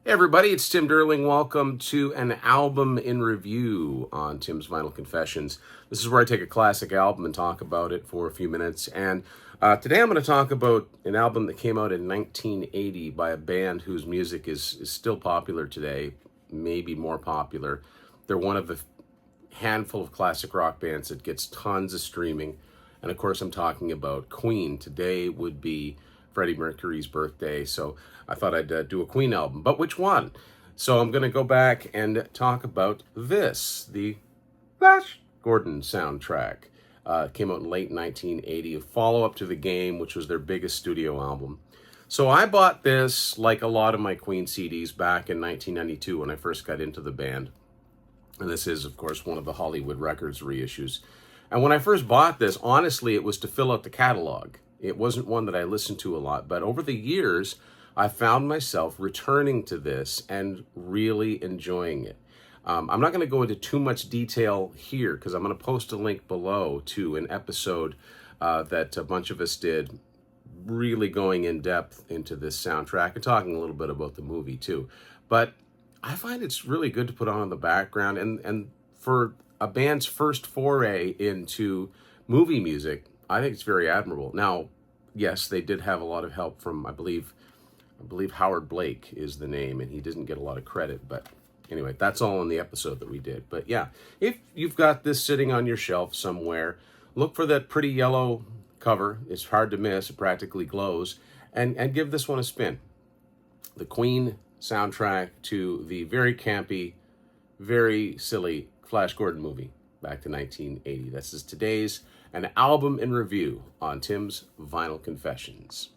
Hey everybody, it's Tim Derling. Welcome to an album in review on Tim's Vinyl Confessions. This is where I take a classic album and talk about it for a few minutes. And today I'm going to talk about an album that came out in 1980 by a band whose music is still popular today, maybe more popular. They're one of the handful of classic rock bands that gets tons of streaming. And of course, I'm talking about Queen. Today would be Freddie Mercury's birthday, so I thought I'd do a Queen album. But which one? So I'm going to go back and talk about this, the Flash Gordon soundtrack. Came out in late 1980, a follow-up to The Game, which was their biggest studio album. So I bought this, like a lot of my Queen CDs, back in 1992 when I first got into the band. And this is, of course, one of the Hollywood Records reissues. And when I first bought this, honestly, it was to fill out the catalog. It wasn't one that I listened to a lot. But over the years, I found myself returning to this and really enjoying it. I'm not going to go into too much detail here because I'm going to post a link below to an episode that a bunch of us did, really going in depth into this soundtrack and talking a little bit about the movie too. But I find it's really good to put on in the background, and for a band's first foray into movie music, I think it's very admirable. Now, yes, they did have a lot of help from, I believe Howard Blake is the name, and he didn't get a lot of credit, but anyway, that's all in the episode that we did. But yeah, if you've got this sitting on your shelf somewhere, look for that pretty yellow cover. It's hard to miss. It practically glows. And give this one a spin. The Queen soundtrack to the very campy, very silly Flash Gordon movie back to 1980. This is today's an album in review on Tim's Vinyl Confessions.